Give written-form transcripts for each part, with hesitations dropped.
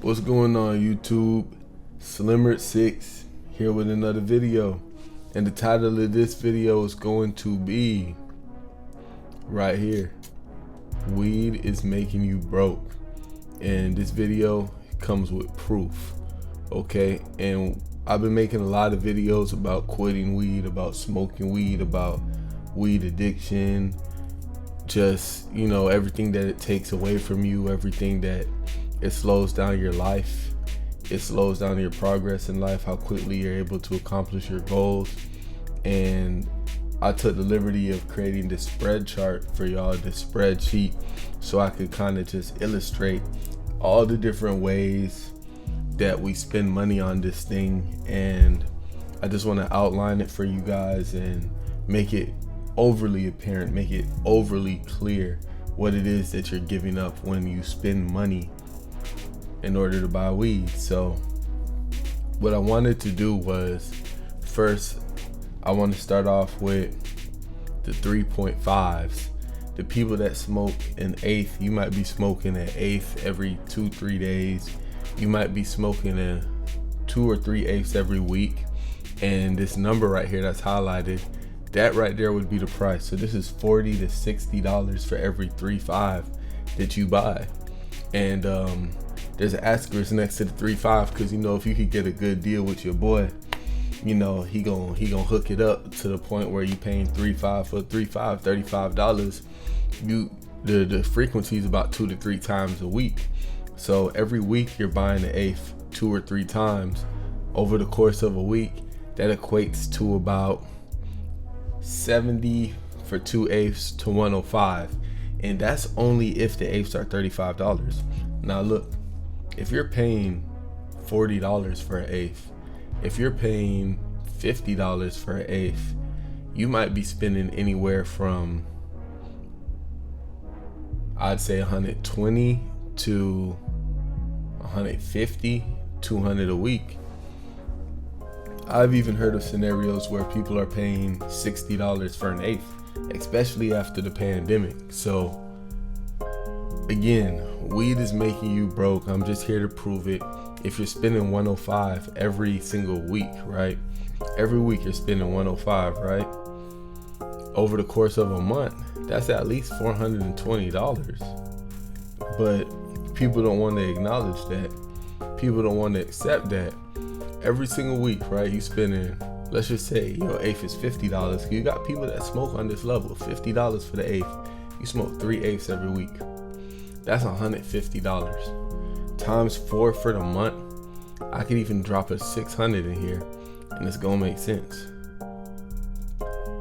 What's going on, YouTube? Slimmer6 here with another video, and the title of this video is going to be right here: weed is making you broke. And this video comes with proof, okay? And I've been making a lot of videos about quitting weed, about smoking weed, about weed addiction, just, you know, everything that it takes away from you, everything that it slows down your life, it slows down your progress in life, how quickly you're able to accomplish your goals. And I took the liberty of creating this spread chart for y'all, this spreadsheet, so I could kind of just illustrate all the different ways that we spend money on this thing. And I just want to outline it for you guys and make it overly apparent, make it overly clear what it is that you're giving up when you spend money in order to buy weed. So what I wanted to do was, first I want to start off with the 3.5s. The people that smoke an eighth, you might be smoking an eighth every 2-3 days. You might be smoking a 2 or 3 eighths every week. And this number right here that's highlighted, that right there would be the price. So this is $40 to $60 for every 3.5 that you buy. And there's an asterisk next to the 3.5 because, you know, if you could get a good deal with your boy, you know, he gonna hook it up to the point where you paying 3.5 for 3.5, $35. The frequency is about 2 to 3 times a week. So every week you're buying an eighth 2 or 3 times. Over the course of a week, that equates to about 70 for 2 eighths to 105. And that's only if the eighths are $35. Now look, if you're paying $40 for an eighth, if you're paying $50 for an eighth, you might be spending anywhere from, I'd say, 120 to 150, 200 a week. I've even heard of scenarios where people are paying $60 for an eighth, especially after the pandemic. So again, weed is making you broke. I'm just here to prove it. If you're spending 105 every single week, right? Every week you're spending 105, right? Over the course of a month, that's at least $420. But people don't want to acknowledge that. People don't want to accept that. Every single week, right? You spending, let's just say your eighth is $50. You got people that smoke on this level, $50 for the eighth. You smoke 3 eighths every week. That's $150 times 4 for the month. I could even drop a 600 in here and it's gonna make sense.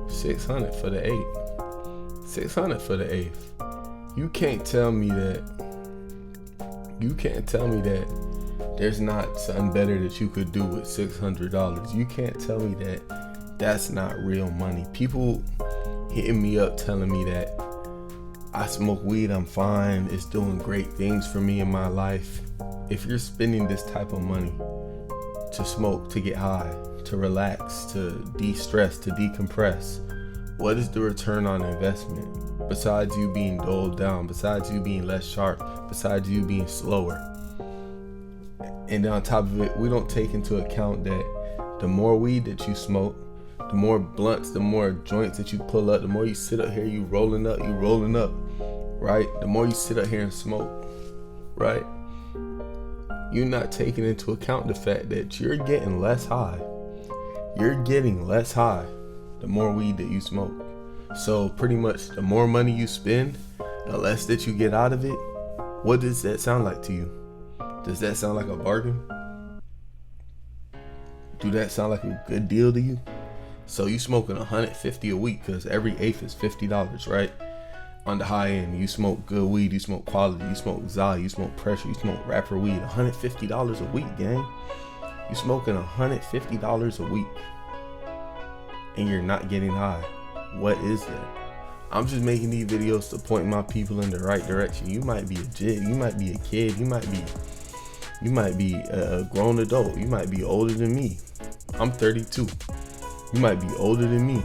600 for the eighth. 600 for the eighth. You can't tell me that there's not something better that you could do with $600. You can't tell me that that's not real money. People hitting me up telling me that I smoke weed, I'm fine, it's doing great things for me in my life. If you're spending this type of money to smoke, to get high, to relax, to de-stress, to decompress, what is the return on investment? Besides you being dulled down, besides you being less sharp, besides you being slower. And on top of it, we don't take into account that the more weed that you smoke, the more blunts, the more joints that you pull up, the more you sit up here, you rolling up, right? The more you sit up here and smoke, right? You're not taking into account the fact that you're getting less high. You're getting less high the more weed that you smoke. So pretty much the more money you spend, the less that you get out of it. What does that sound like to you? Does that sound like a bargain? Do that sound like a good deal to you? So you smoking 150 a week because every eighth is $50, right? On the high end, you smoke good weed, you smoke quality, you smoke Zai, you smoke pressure, you smoke rapper weed. $150 a week, gang. You smoking $150 a week and you're not getting high. What is that? I'm just making these videos to point my people in the right direction. You might be a jit, you might be a kid, you might be a grown adult, you might be older than me. I'm 32. You might be older than me,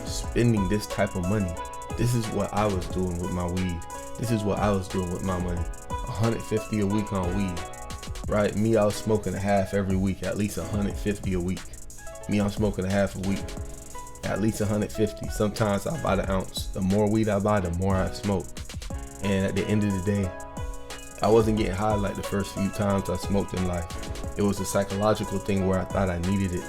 spending this type of money. This is what I was doing with my weed. This is what I was doing with my money. $150 a week on weed. right? Me, I was smoking a half every week, at least 150 a week. Me, I'm smoking a half a week, at least 150. Sometimes I buy the ounce. The more weed I buy, the more I smoke. And at the end of the day, I wasn't getting high like the first few times I smoked in life. It was a psychological thing where I thought I needed it.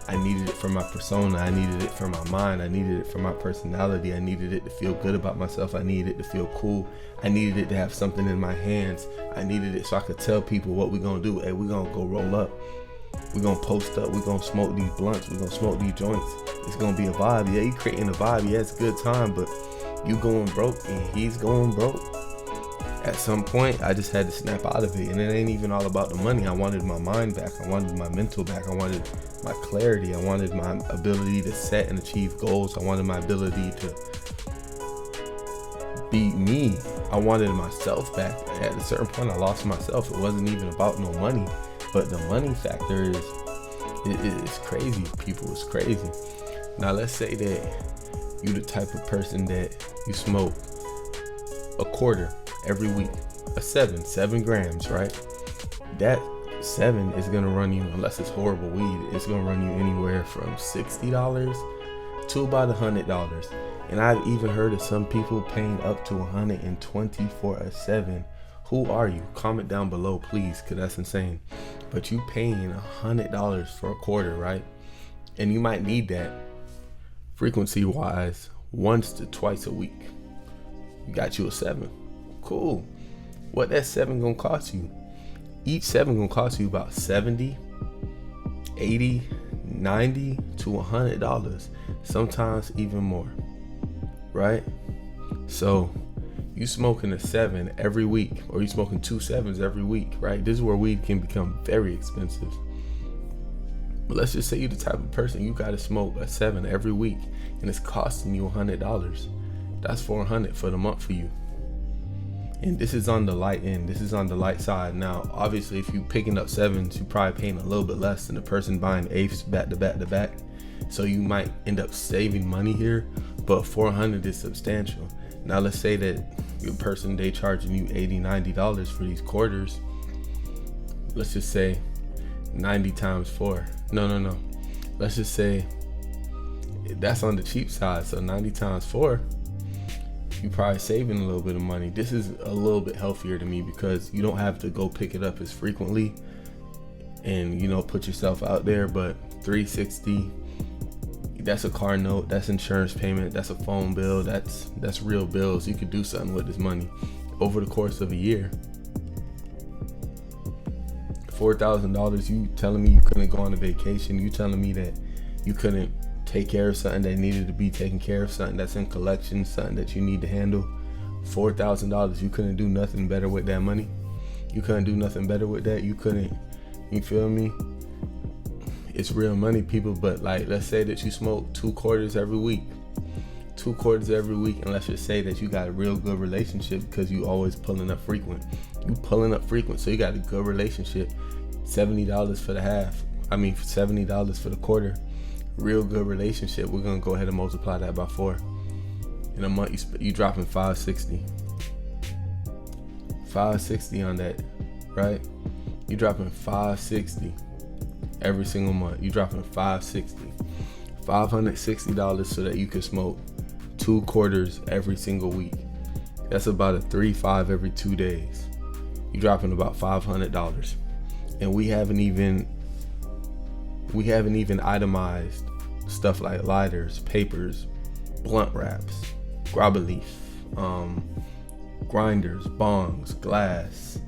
I needed it for my persona. I needed it for my mind. I needed it for my personality. I needed it to feel good about myself. I needed it to feel cool. I needed it to have something in my hands. I needed it so I could tell people what we're going to do. Hey, we're going to go roll up. We're going to post up. We're going to smoke these blunts. We're going to smoke these joints. It's going to be a vibe. Yeah, you creating a vibe. Yeah, it's a good time, but you going broke and he's going broke. At some point, I just had to snap out of it. And it ain't even all about the money. I wanted my mind back. I wanted my mental back. I wanted my clarity. I wanted my ability to set and achieve goals. I wanted my ability to be me. I wanted myself back. At a certain point, I lost myself. It wasn't even about no money. But the money factor is crazy, people. It's crazy. Now, let's say that you the type of person that you smoke a quarter every week, a 7 grams, right? That 7 is gonna run you, unless it's horrible weed, it's gonna run you anywhere from $60 to about $100. And I've even heard of some people paying up to $120 for a 7. Who are you? Comment down below, please, because that's insane. But you paying $100 for a quarter, right? And you might need that frequency wise once to twice a week. You got you a 7. Cool. What that 7 gonna cost you? Each 7 gonna cost you about $70, $80, $90 to $100. Sometimes even more, right? So you smoking a 7 every week, or you smoking 2 7s every week, right? This is where weed can become very expensive. But let's just say you're the type of person you gotta smoke a 7 every week, and it's costing you $100. That's $400 for the month for you. And this is on the light end. This is on the light side. Now, obviously, if you picking up 7s, you're probably paying a little bit less than the person buying 8s back to back to back. So you might end up saving money here, but $400 is substantial. Now, let's say that your person, they charging you $80, $90 for these quarters. Let's just say 90 times 4. No. Let's just say that's on the cheap side. So 90 times 4. You're probably saving a little bit of money. This is a little bit healthier to me because you don't have to go pick it up as frequently and, you know, put yourself out there. But $360, that's a car note, that's insurance payment, that's a phone bill, that's real bills. You could do something with this money over the course of a year. $4,000, you telling me you couldn't go on a vacation, you telling me that you couldn't take care of something that needed to be taken care of, something that's in collection, something that you need to handle. $4,000, you couldn't do nothing better with that money. You couldn't do nothing better with that. You couldn't, you feel me? It's real money, people. But like, let's say that you smoke 2 quarters every week. 2 quarters every week, and let's just say that you got a real good relationship because you always pulling up frequent. You pulling up frequent, so you got a good relationship. $70 for the half. $70 for the quarter. Real good relationship. We're gonna go ahead and multiply that by 4. In a month, you dropping $560 on that, right? You dropping $560 every single month. You dropping $560 so that you can smoke 2 quarters every single week. That's about a 3-5 every 2 days. You dropping about $500, and we haven't even itemized stuff like lighters, papers, blunt wraps, grabba leaf, grinders, bongs, glass,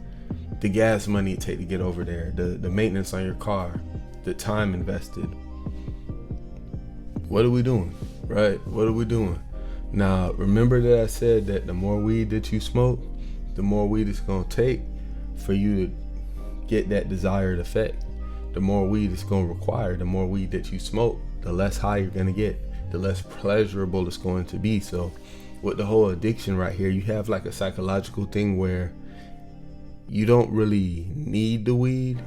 the gas money it take to get over there, the maintenance on your car, the time invested. What are we doing, right? What are we doing? Now, remember that I said that the more weed that you smoke, the more weed it's gonna take for you to get that desired effect. The more weed it's going to require, the more weed that you smoke, the less high you're going to get, the less pleasurable it's going to be. So with the whole addiction right here, you have like a psychological thing where you don't really need the weed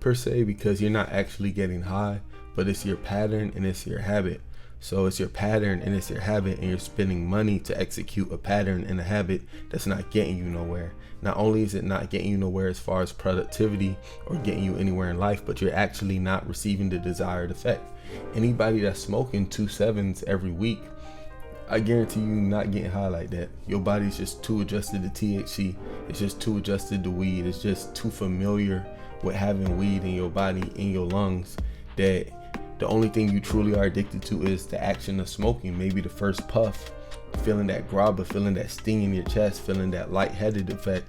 per se because you're not actually getting high, but it's your pattern and it's your habit. So it's your pattern and it's your habit, and you're spending money to execute a pattern and a habit that's not getting you nowhere. Not only is it not getting you nowhere as far as productivity or getting you anywhere in life, but you're actually not receiving the desired effect. Anybody that's smoking 2.7s every week, I guarantee you not getting high like that. Your body's just too adjusted to THC. It's just too adjusted to weed. It's just too familiar with having weed in your body, in your lungs, that the only thing you truly are addicted to is the action of smoking. Maybe the first puff, feeling that grabba, feeling that sting in your chest, feeling that lightheaded effect.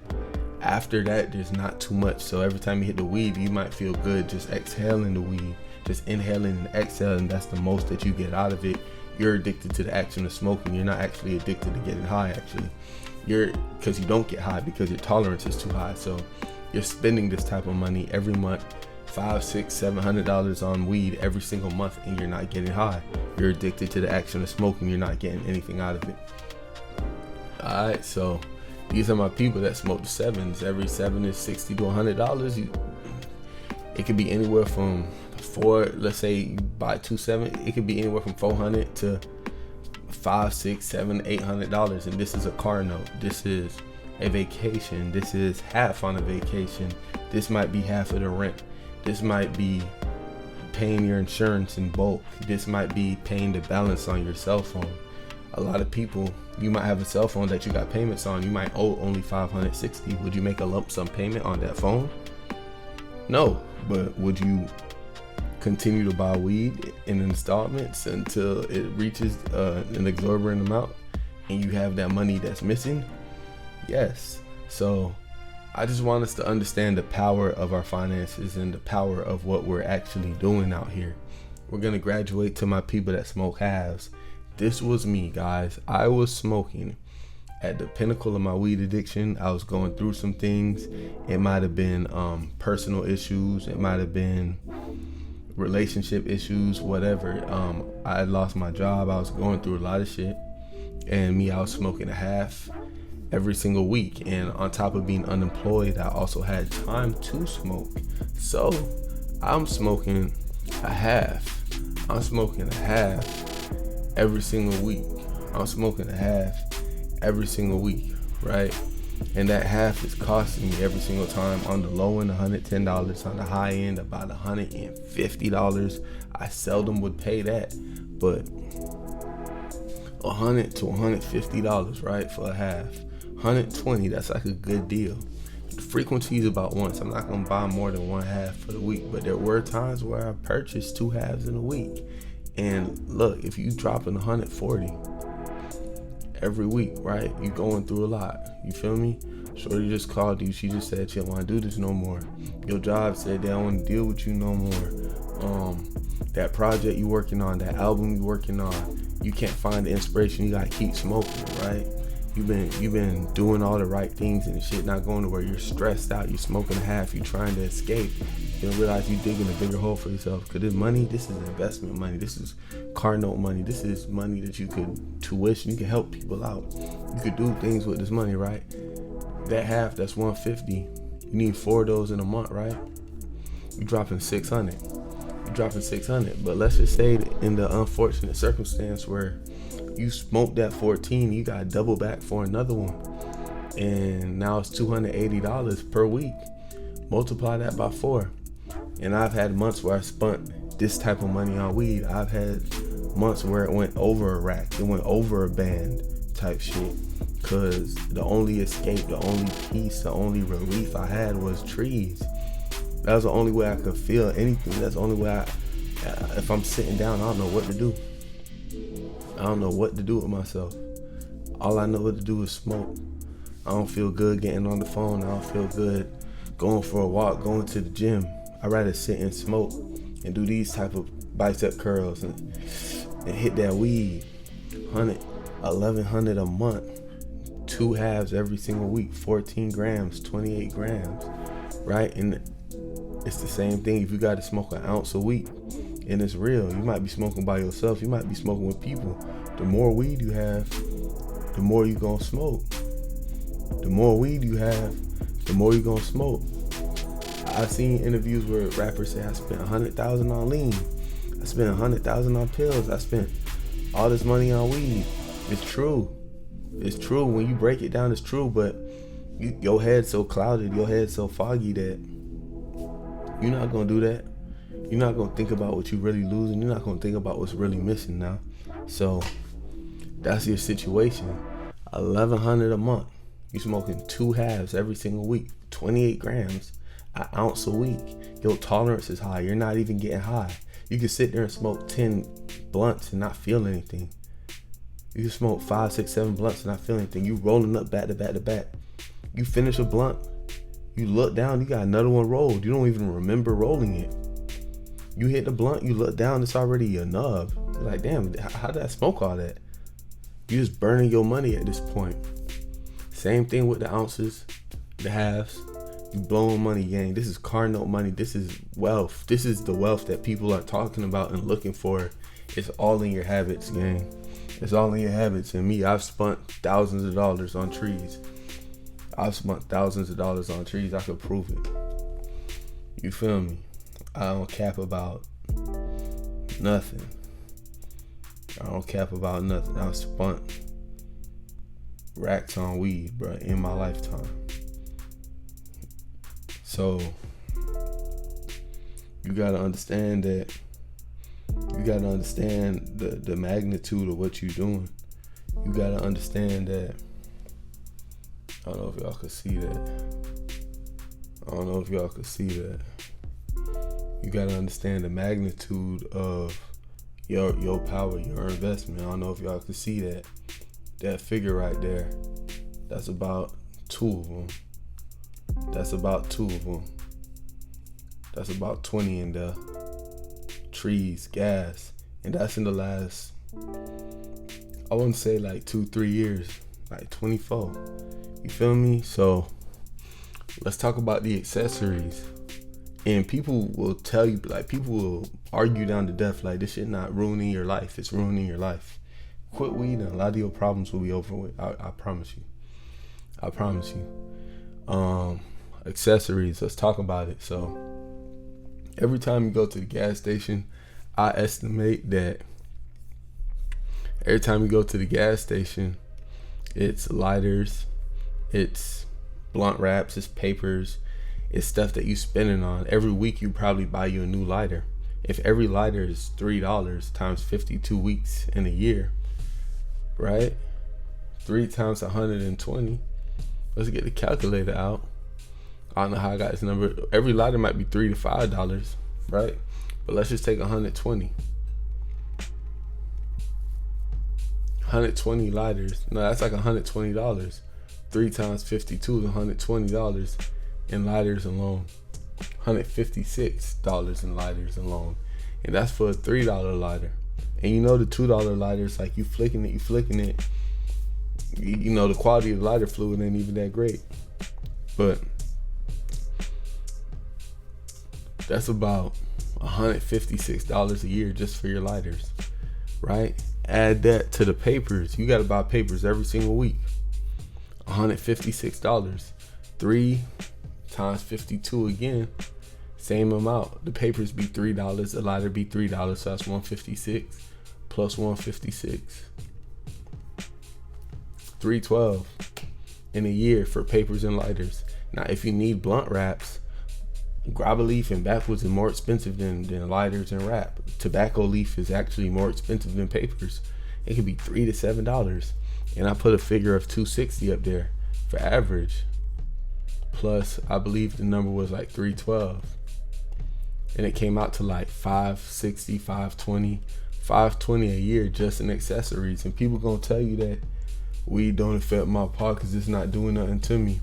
After that, there's not too much. So every time you hit the weed, you might feel good just exhaling the weed, just inhaling and exhaling. That's the most that you get out of it. You're addicted to the action of smoking. You're not actually addicted to getting high, actually. Because you don't get high because your tolerance is too high. So you're spending this type of money every month, $500, $600, $700 on weed every single month, and you're not getting high. You're addicted to the action of smoking. You're not getting anything out of it. All right, so these are my people that smoke the 7s. Every 7 is $60 to $100. It could be anywhere from let's say you buy 2.7, it could be anywhere from $400 to $500, $600, $700, $800. And this is a car note. This is a vacation. This is half on a vacation. This might be half of the rent. This might be paying your insurance in bulk. This might be paying the balance on your cell phone. A lot of people, you might have a cell phone that you got payments on. You might owe only $560. Would you make a lump sum payment on that phone? No, but would you continue to buy weed in installments until it reaches an exorbitant amount and you have that money that's missing? Yes. So I just want us to understand the power of our finances and the power of what we're actually doing out here. We're going to graduate to my people that smoke halves. This was me, guys. I was smoking at the pinnacle of my weed addiction. I was going through some things. It might have been personal issues. It might have been relationship issues, whatever. I had lost my job. I was going through a lot of shit. And I was smoking a half every single week. And on top of being unemployed, I also had time to smoke. So I'm smoking a half. I'm smoking a half every single week. I'm smoking a half every single week, right? And that half is costing me every single time. On the low end, $110. On the high end, about $150. I seldom would pay that, but $100 to $150, right, for a half. $120, that's like a good deal. The frequency is about once. I'm not gonna buy more than one half for the week, but there were times where I purchased 2 halves in a week. And look, if you dropping $140 every week, right, you going through a lot. You feel me? Shorty just called you. She just said she don't want to do this no more. Your job said they don't want to deal with you no more. That project you working on, that album you working on, you can't find the inspiration. You gotta keep smoking, right? You've been doing all the right things and the shit not going to where you're stressed out. You're smoking a half. You're trying to escape. You don't realize you're digging a bigger hole for yourself. Cause this money, this is investment money. This is car note money. This is money that you could tuition. You can help people out. You could do things with this money, right? That half, that's $150. You need 4 of those in a month, right? You're dropping $600. You're dropping $600. But let's just say that in the unfortunate circumstance where you smoked that 14, you got double back for another one, and now it's $280 per week. Multiply that by 4, and I've had months where I spent this type of money on weed. I've had months where it went over a rack, it went over a band type shit, because the only escape, the only peace, the only relief I had was trees. That was the only way I could feel anything. That's the only way if I'm sitting down, I don't know what to do. I don't know what to do with myself. All I know what to do is smoke. I don't feel good getting on the phone. I don't feel good going for a walk, going to the gym. I'd rather sit and smoke and do these type of bicep curls and hit that weed. $1,100 a month. 2 halves every single week. 14 grams, 28 grams, right? And it's the same thing if you got to smoke an ounce a week. And it's real. You might be smoking by yourself. You might be smoking with people. The more weed you have, the more you gonna smoke. The more weed you have, the more you gonna smoke. I've seen interviews where rappers say, I spent $100,000 on lean. I spent $100,000 on pills. I spent all this money on weed. It's true. It's true. When you break it down, it's true. But your head's so clouded, your head's so foggy that you're not gonna do that. You're not gonna think about what you really losing. You're not gonna think about what's really missing now. So that's your situation. 1,100 a month. You smoking 2 halves every single week. 28 grams, an ounce a week. Your tolerance is high. You're not even getting high. You can sit there and smoke 10 blunts and not feel anything. You can smoke 5, 6, 7 blunts and not feel anything. You rolling up back to back to back. You finish a blunt, you look down, you got another one rolled. You don't even remember rolling it. You hit the blunt, you look down, it's already a nub. You're like, damn, how did I smoke all that? You're just burning your money at this point. Same thing with the ounces, the halves. You blowing money, gang. This is car note money. This is wealth. This is the wealth that people are talking about and looking for. It's all in your habits, gang. It's all in your habits. And me, I've spent thousands of dollars on trees. I've spent thousands of dollars on trees. I could prove it. You feel me? I don't cap about nothing. I don't cap about nothing. I've spent racks on weed, bro, in my lifetime. So you gotta understand that. You gotta understand the magnitude of what you're doing. You gotta understand that. I don't know if y'all could see that. You gotta understand the magnitude of your power, your investment. I don't know if y'all could see that. That figure right there. That's about 2 of them. That's about 2 of them. That's about 20 in there. Trees, gas, and that's in the last, I wouldn't say like 2-3 years, like 24. You feel me? So let's talk about the accessories. And people will tell you, like, people will argue down to death, like, this shit not ruining your life. It's ruining your life. Quit weed and a lot of your problems will be over with. I promise you. I promise you. Accessories, let's talk about it. So every time you go to the gas station, I estimate that every time you go to the gas station, it's lighters, it's blunt wraps, it's papers, it's stuff that you spending on. Every week you probably buy you a new lighter. If every lighter is $3 times 52 weeks in a year, right? 3 times 120. Let's get the calculator out. I don't know how I got this number. Every lighter might be $3 to $5, right? But let's just take 120. 120 lighters. No, that's like $120. 3 times 52 is $120 in lighters alone. $156 in lighters alone. And that's for a $3 lighter. And you know the $2 lighters, like you flicking it. You know the quality of the lighter fluid ain't even that great. But that's about $156 a year just for your lighters, right? Add that to the papers. You gotta buy papers every single week. $156. 3 times 52 again, same amount. The papers be $3, the lighter be $3, so that's $156 plus $156. $312 in a year for papers and lighters. Now, if you need blunt wraps, grab a leaf and backwoods is more expensive than lighters and wrap. Tobacco leaf is actually more expensive than papers. It can be $3 to $7. And I put a figure of $260 up there for average. Plus, I believe the number was like $312. And it came out to like $560, $520 a year just in accessories. And people gonna tell you that weed don't affect my pockets, it's not doing nothing to me.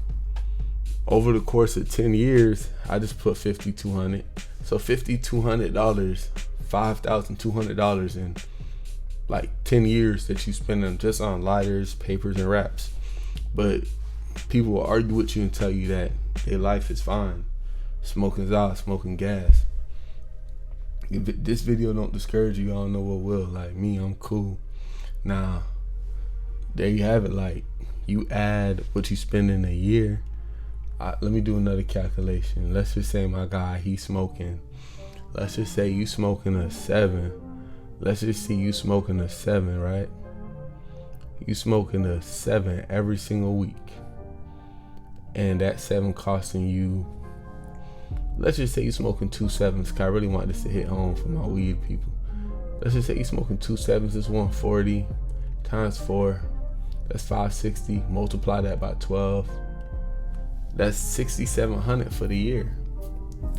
Over the course of 10 years, I just put $5,200. So $5,200, $5,200 in like 10 years that you spend just on lighters, papers, and wraps. But people will argue with you and tell you that their life is fine. Smoking's out, smoking gas. If this video don't discourage you, I don't know what will. Like me, I'm cool. Now, there you have it. Like, you add what you spend in a year. Let me do another calculation. Let's just say my guy, he's smoking. Let's just say you smoking a 7 let's just see you smoking a 7, right? You smoking a 7 every single week. And that 7 costing you, let's just say you smoking 2 7s, cause I really want this to hit home for my weed people. Let's just say you smoking 2 7s, it's 140 times 4, that's 560, multiply that by 12, that's 6,700 for the year.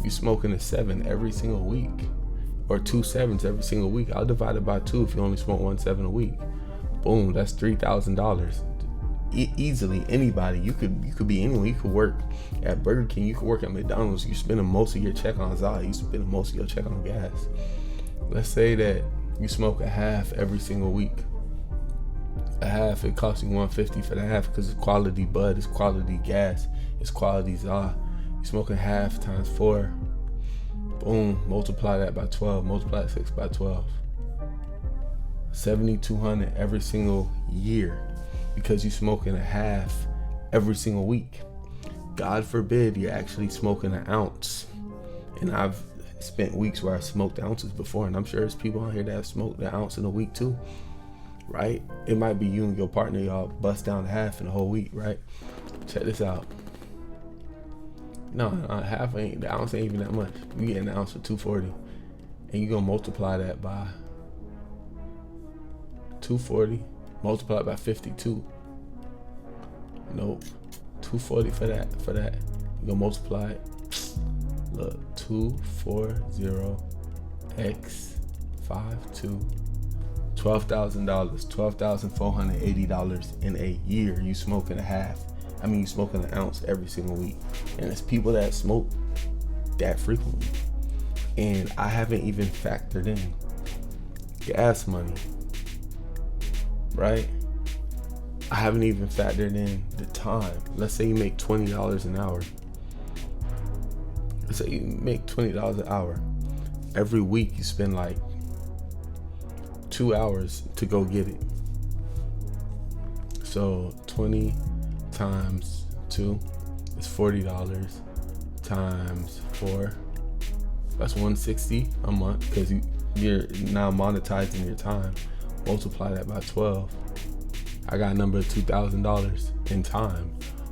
You smoking a 7 every single week, or 2 7s every single week. I'll divide it by 2 if you only smoke 1 7 a week. Boom, that's $3,000. Easily, anybody. You could be anyone. You could work at Burger King. You could work at McDonald's. You're spending most of your check on Zod. You're spending most of your check on gas. Let's say that you smoke a half every single week. A half, it costs you $150 for the half because it's quality bud, it's quality gas, it's quality Zod. You smoking half times 4. Boom, multiply that by 12. Multiply that 6 by 12. 7,200 every single year because you smoking a half every single week. God forbid you're actually smoking an ounce. And I've spent weeks where I smoked ounces before, and I'm sure there's people out here that have smoked an ounce in a week too, right? It might be you and your partner, y'all bust down a half in a whole week, right? Check this out. No, half ain't, the ounce ain't even that much. You get an ounce for $240, and you gonna multiply that by 240, multiply it by 52. Nope, 240 for that. You gonna multiply it. Look, 240 x 52. $12,000, $12,480 in a year. You smoking a half. I mean, you smoking an ounce every single week. And it's people that smoke that frequently. And I haven't even factored in gas money, right? I haven't even factored in the time. Let's say you make $20 an hour. Let's say you make $20 an hour. Every week you spend like 2 hours to go get it. So 20 times 2 is $40 times 4. That's $160 a month because you're now monetizing your time. Multiply that by 12. I got a number of $2,000 in time.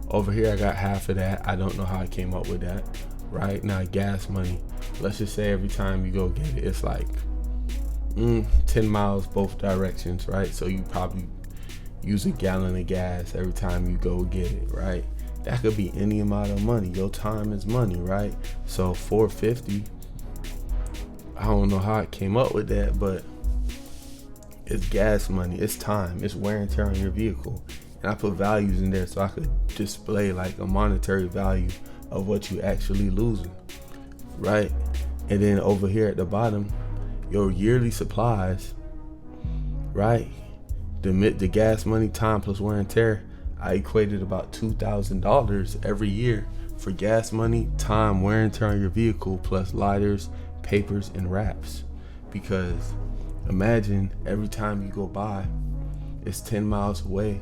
Over here I got half of that. I don't know how I came up with that. Right now, gas money. Let's just say every time you go get it, it's like 10 miles both directions, right? So you probably use a gallon of gas every time you go get it, right? That could be any amount of money. Your time is money, right? So $450. I don't know how I came up with that, but it's gas money, it's time, it's wear and tear on your vehicle. And I put values in there so I could display like a monetary value of what you actually losing, right? And then over here at the bottom, your yearly supplies, right? The gas money, time plus wear and tear, I equated about $2,000 every year for gas money, time, wear and tear on your vehicle, plus lighters, papers, and wraps. Because imagine every time you go by, it's 10 miles away,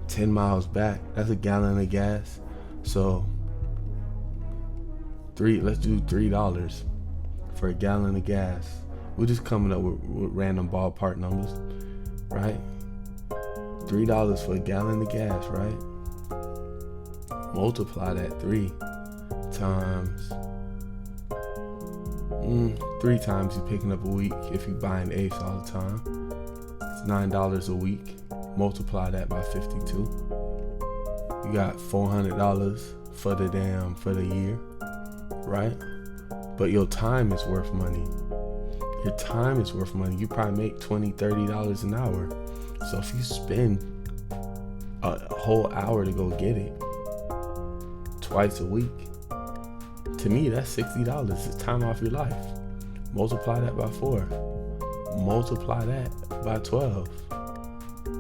10 miles back. That's a gallon of gas. So let's do $3 for a gallon of gas. We're just coming up with random ballpark numbers, right? $3 for a gallon of gas, right? Multiply that 3 times 3 times you're picking up a week if you buying Ace all the time. It's $9 a week. Multiply that by 52. You got $400 for the year, right? But your time is worth money. Your time is worth money. You probably make $20, $30 an hour. So if you spend a whole hour to go get it twice a week, to me that's $60. It's time off your life. Multiply that by 4. Multiply that by 12.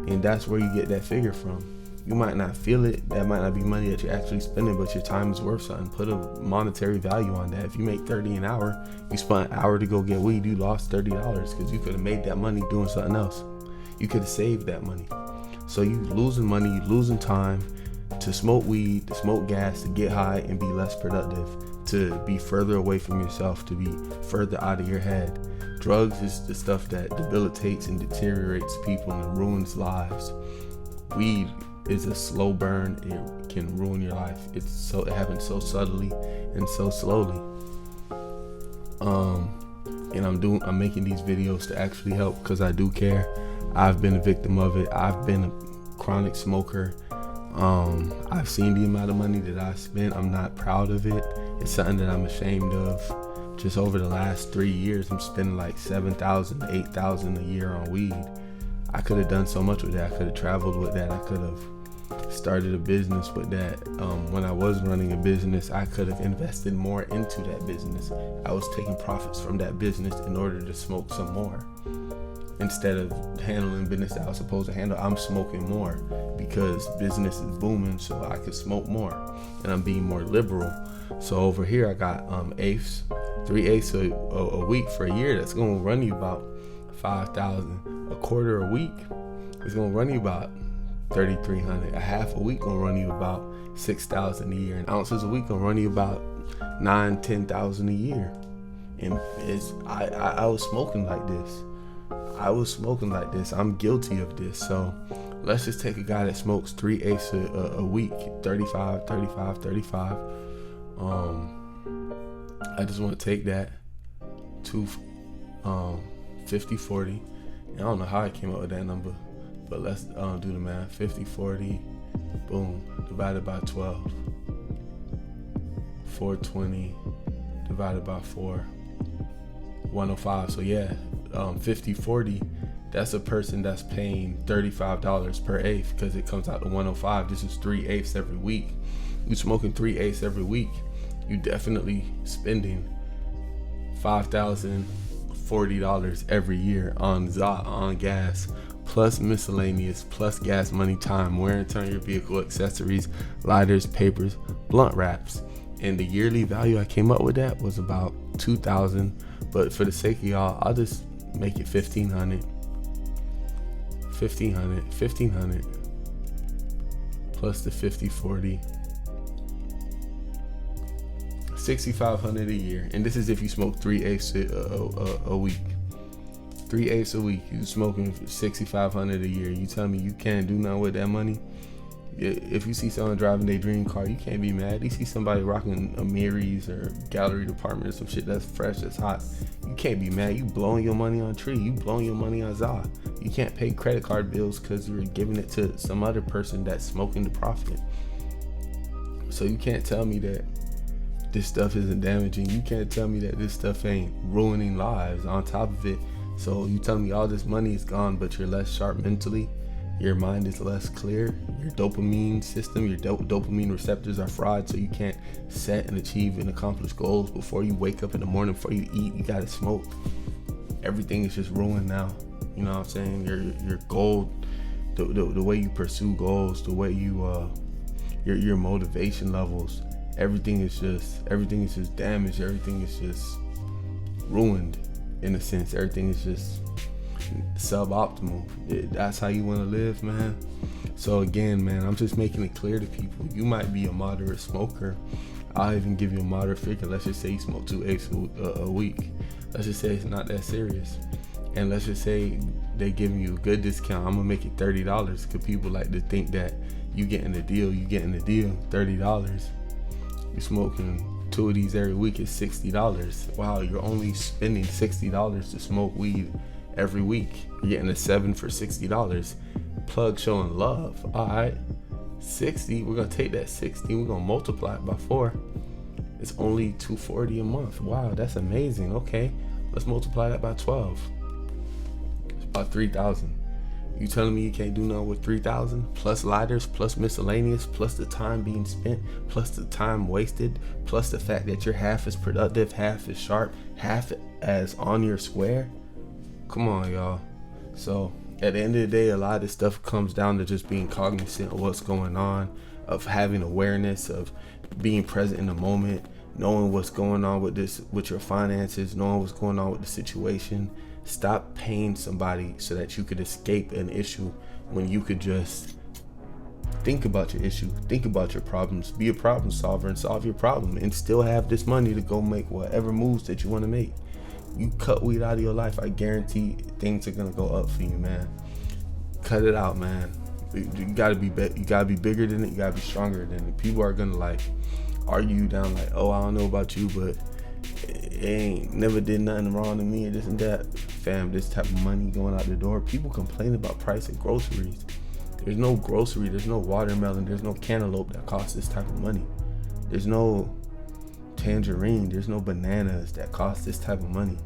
And that's where you get that figure from. You might not feel it. That might not be money that you're actually spending, but your time is worth something. Put a monetary value on that. If you make $30 an hour, you spent an hour to go get weed, you lost $30 because you could have made that money doing something else. You could have saved that money. So you losing money, you losing time to smoke weed, to smoke gas, to get high and be less productive, to be further away from yourself, to be further out of your head, Drugs is the stuff that debilitates and deteriorates people and ruins lives. Weed is a slow burn. It can ruin your life. It happens so subtly and so slowly. And I'm making these videos to actually help because I do care. I've been a victim of it. I've been a chronic smoker. I've seen the amount of money that I spent. I'm not proud of it. It's something that I'm ashamed of. Just over the last 3 years, I'm spending like $7,000 to $8,000 a year on weed. I could have done so much with that. I could have traveled with that. I could have started a business with that. When I was running a business, I could have invested more into that business. I was taking profits from that business in order to smoke some more. Instead of handling business that I was supposed to handle, I'm smoking more because business is booming, so I could smoke more. And I'm being more liberal. So over here, I got 3 eighths a week for a year. That's going to run you about $5,000. A quarter a week is going to run you about $3,300. A half a week going to run you about $6,000 a year. And ounces a week going to run you about $9,000-$10,000 a year. And I was smoking like this. I'm guilty of this. So let's just take a guy that smokes 3 eighths a week, 35. I just want to take that to 50-40. I don't know how I came up with that number, but let's do the math. 50-40, boom, divided by 12. 420 divided by 4, 105. So yeah, 50-40, that's a person that's paying $35 per eighth because it comes out to 105. This is 3 eighths every week. You smoking 3 eighths every week, you definitely spending $5,040 every year on gas, plus miscellaneous, plus gas money, time, wear and tear on your vehicle, accessories, lighters, papers, blunt wraps. And the yearly value I came up with that was about $2,000. But for the sake of y'all, I'll just make it $1,500. $1,500 plus the 50-40. $6,500 a year, and this is if you smoke 3 eighths a week. 3 eighths a week, you smoking $6,500 a year. You tell me you can't do nothing with that money? If you see someone driving their dream car, you can't be mad. You see somebody rocking a Mary's or Gallery Department or some shit that's fresh, that's hot, you can't be mad. You blowing your money on Tree, you blowing your money on ZA. You can't pay credit card bills because you're giving it to some other person that's smoking the profit. So you can't tell me that this stuff isn't damaging. You can't tell me that this stuff ain't ruining lives on top of it. So you tell me all this money is gone, but you're less sharp mentally. Your mind is less clear. Your dopamine system, your dopamine receptors are fried, so you can't set and achieve and accomplish goals. Before you wake up in the morning, before you eat, you gotta smoke. Everything is just ruined now. You know what I'm saying? Your goal, the way you pursue goals, the way you your motivation levels. Everything is just damaged. Everything is just ruined in a sense. Everything is just suboptimal. That's how you want to live, man. So again, man, I'm just making it clear to people. You might be a moderate smoker. I'll even give you a moderate figure. Let's just say you smoke 2 eighths a week. Let's just say it's not that serious. And let's just say they giving you a good discount. I'm gonna make it $30 because people like to think that you getting a deal. $30. You're smoking 2 of these every week is $60. Wow, you're only spending $60 to smoke weed every week. You're getting a 7 for $60. Plug showing love. All right, 60. We're gonna take that 60. We're gonna multiply it by 4. It's only $240 a month. Wow, that's amazing. Okay, let's multiply that by 12. It's about 3,000. You telling me you can't do nothing with 3,000 plus lighters, plus miscellaneous, plus the time being spent, plus the time wasted, plus the fact that you're half as productive, half as sharp, half as on your square? Come on, y'all. So at the end of the day, a lot of this stuff comes down to just being cognizant of what's going on, of having awareness, of being present in the moment, knowing what's going on with your finances, knowing what's going on with the situation. Stop paying somebody so that you could escape an issue when you could just think about your issue, think about your problems, be a problem solver and solve your problem, and still have this money to go make whatever moves that you want to make. You cut weed out of your life, I guarantee things are gonna go up for you, man. Cut it out, man. You gotta be bigger than it. You gotta be stronger than it. People are gonna like argue you down, like, oh, I don't know about you, but it ain't never did nothing wrong to me or this and that. Fam, this type of money going out the door. People complain about price of groceries. There's no grocery, there's no watermelon, there's no cantaloupe that costs this type of money. There's no tangerine, there's no bananas that cost this type of money.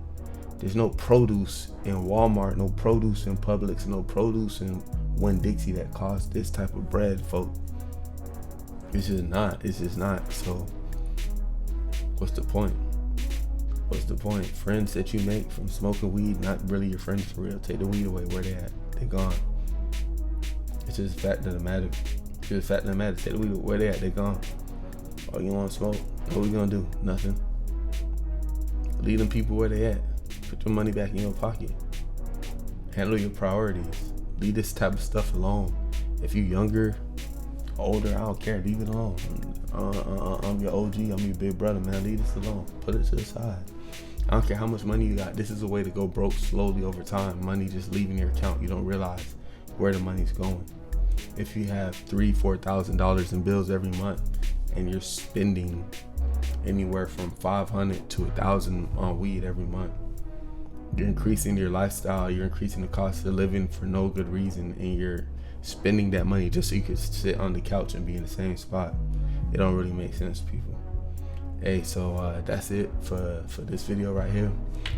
There's no produce in Walmart, no produce in Publix, no produce in Winn-Dixie that costs this type of bread, folk. It's just not. So what's the point? What's the point? Friends that you make from smoking weed, not really your friends for real. Take the weed away, where they at? They gone. It's just the fact of the matter. Take the weed away, where they at? They gone. Oh, you want to smoke? What we gonna do? Nothing. Leave them people where they at. Put your money back in your pocket. Handle your priorities. Leave this type of stuff alone. If you younger, older, I don't care. Leave it alone. I'm your OG. I'm your big brother, man. Leave this alone. Put it to the side. I don't care how much money you got. This is a way to go broke slowly over time. Money just leaving your account. You don't realize where the money's going. If you have $3,000-$4,000 in bills every month and you're spending anywhere from $500 to $1,000 on weed every month, you're increasing your lifestyle. You're increasing the cost of living for no good reason, and you're spending that money just so you could sit on the couch and be in the same spot. It don't really make sense, people. Hey, so that's it for this video right here.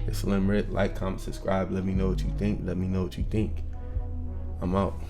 It's Slim Rick. Like, comment, subscribe. Let me know what you think. I'm out.